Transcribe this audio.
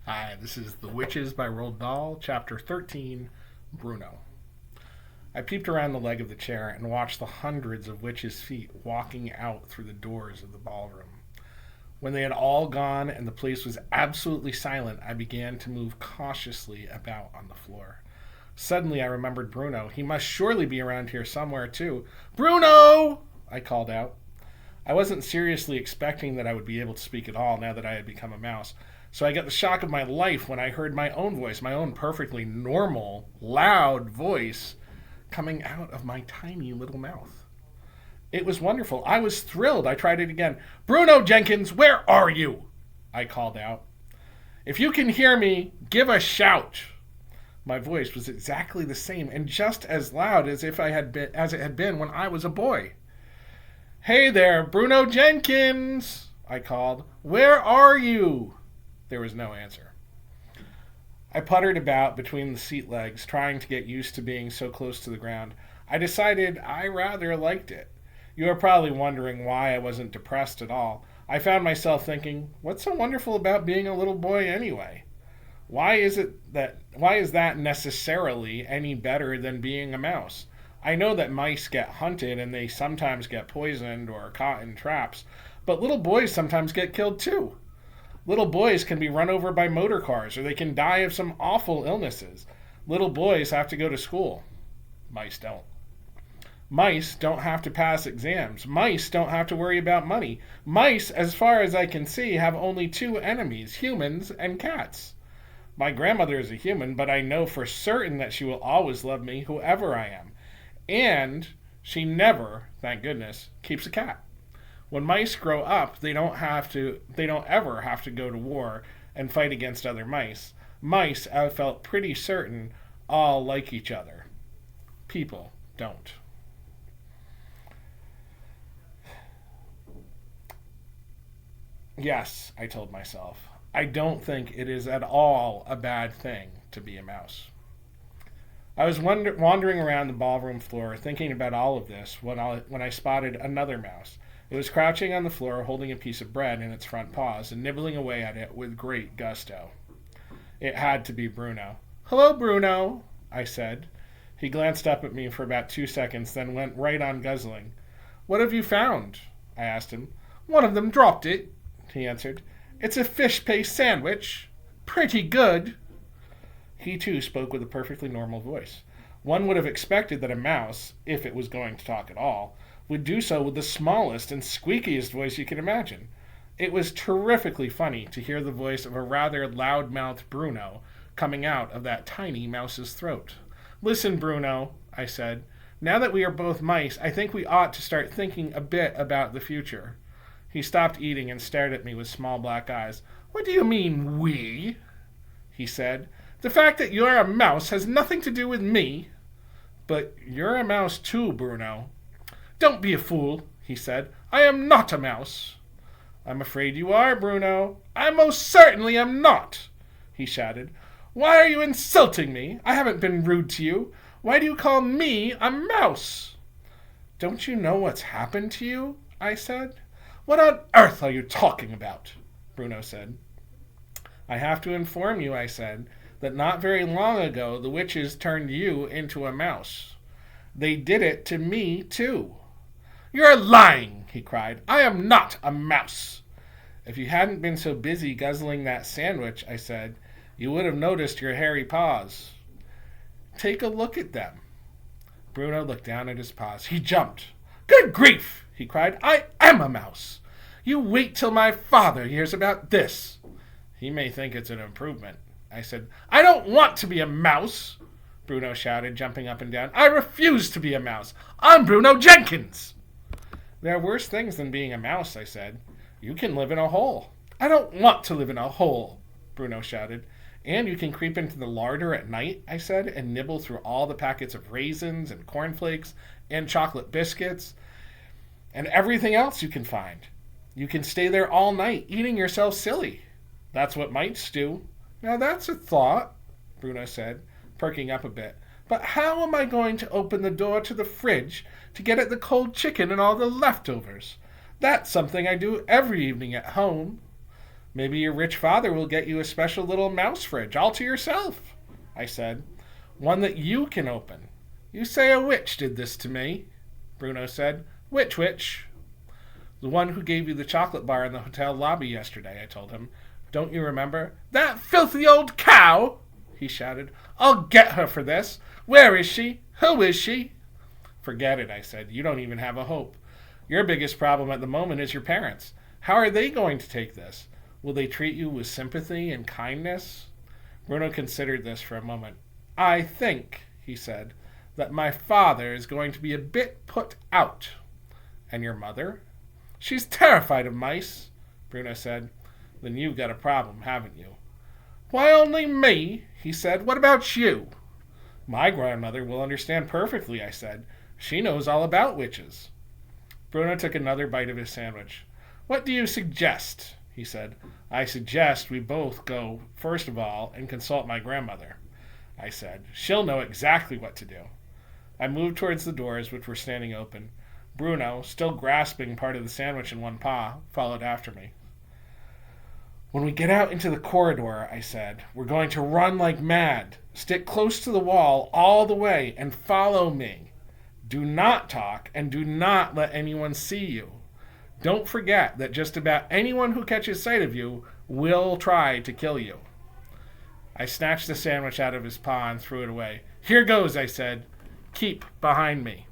Hi, this is The Witches by Roald Dahl, Chapter 13, Bruno. I peeped around the leg of the chair and watched the hundreds of witches' feet walking out through the doors of the ballroom. When they had all gone and the place was absolutely silent, I began to move cautiously about on the floor. Suddenly, I remembered Bruno. He must surely be around here somewhere, too. Bruno! I called out. I wasn't seriously expecting that I would be able to speak at all now that I had become a mouse. So I got the shock of my life when I heard my own voice, my own perfectly normal, loud voice, coming out of my tiny little mouth. It was wonderful. I was thrilled. I tried it again. Bruno Jenkins, where are you? I called out. If you can hear me, give a shout. My voice was exactly the same and just as loud as it had been when I was a boy. Hey there, Bruno Jenkins, I called. Where are you? There was no answer. I puttered about between the seat legs, trying to get used to being so close to the ground. I decided I rather liked it. You are probably wondering why I wasn't depressed at all. I found myself thinking, what's so wonderful about being a little boy anyway? Why is that necessarily any better than being a mouse? I know that mice get hunted and they sometimes get poisoned or caught in traps, but little boys sometimes get killed too. Little boys can be run over by motor cars, or they can die of some awful illnesses. Little boys have to go to school. Mice don't. Mice don't have to pass exams. Mice don't have to worry about money. Mice, as far as I can see, have only two enemies, humans and cats. My grandmother is a human, but I know for certain that she will always love me, whoever I am. And she never, thank goodness, keeps a cat. When mice grow up, they don't ever have to go to war and fight against other mice. Mice, I felt pretty certain, all like each other. People don't. Yes, I told myself, I don't think it is at all a bad thing to be a mouse. I was wandering around the ballroom floor thinking about all of this when I spotted another mouse. It was crouching on the floor, holding a piece of bread in its front paws and nibbling away at it with great gusto. It had to be Bruno. Hello, Bruno, I said. He glanced up at me for about 2 seconds, then went right on guzzling. What have you found? I asked him. One of them dropped it, he answered. It's a fish paste sandwich. Pretty good. He, too, spoke with a perfectly normal voice. One would have expected that a mouse, if it was going to talk at all, would do so with the smallest and squeakiest voice you can imagine. It was terrifically funny to hear the voice of a rather loud-mouthed Bruno coming out of that tiny mouse's throat. Listen, Bruno, I said. Now that we are both mice, I think we ought to start thinking a bit about the future. He stopped eating and stared at me with small black eyes. What do you mean, we? He said. The fact that you're a mouse has nothing to do with me. But you're a mouse too, Bruno. Don't be a fool, he said. I am not a mouse. I'm afraid you are, Bruno. I most certainly am not, he shouted. Why are you insulting me? I haven't been rude to you. Why do you call me a mouse? Don't you know what's happened to you? I said. What on earth are you talking about? Bruno said. I have to inform you, I said, that not very long ago the witches turned you into a mouse. They did it to me, too. You're lying, he cried. I am not a mouse. If you hadn't been so busy guzzling that sandwich, I said, you would have noticed your hairy paws. Take a look at them. Bruno looked down at his paws. He jumped. Good grief, he cried. I am a mouse. You wait till my father hears about this. He may think it's an improvement. I said, I don't want to be a mouse, Bruno shouted, jumping up and down. I refuse to be a mouse. I'm Bruno Jenkins. There are worse things than being a mouse, I said. You can live in a hole. I don't want to live in a hole, Bruno shouted. And you can creep into the larder at night, I said, and nibble through all the packets of raisins and cornflakes and chocolate biscuits and everything else you can find. You can stay there all night, eating yourself silly. That's what mice do. Now that's a thought, Bruno said, perking up a bit. But how am I going to open the door to the fridge to get at the cold chicken and all the leftovers? That's something I do every evening at home. Maybe your rich father will get you a special little mouse fridge all to yourself, I said. One that you can open. You say a witch did this to me, Bruno said. Which witch? The one who gave you the chocolate bar in the hotel lobby yesterday, I told him. Don't you remember? That filthy old cow, he shouted. I'll get her for this. Where is she? Who is she? Forget it, I said. You don't even have a hope. Your biggest problem at the moment is your parents. How are they going to take this? Will they treat you with sympathy and kindness? Bruno considered this for a moment. I think, he said, that my father is going to be a bit put out. And your mother? She's terrified of mice, Bruno said. Then you've got a problem, haven't you? Why only me? He said. What about you? My grandmother will understand perfectly, I said. She knows all about witches. Bruno took another bite of his sandwich. What do you suggest? He said. I suggest we both go, first of all, and consult my grandmother, I said. She'll know exactly what to do. I moved towards the doors, which were standing open. Bruno, still grasping part of the sandwich in one paw, followed after me. When we get out into the corridor, I said, we're going to run like mad. Stick close to the wall all the way and follow me. Do not talk and do not let anyone see you. Don't forget that just about anyone who catches sight of you will try to kill you. I snatched the sandwich out of his paw and threw it away. Here goes, I said. Keep behind me.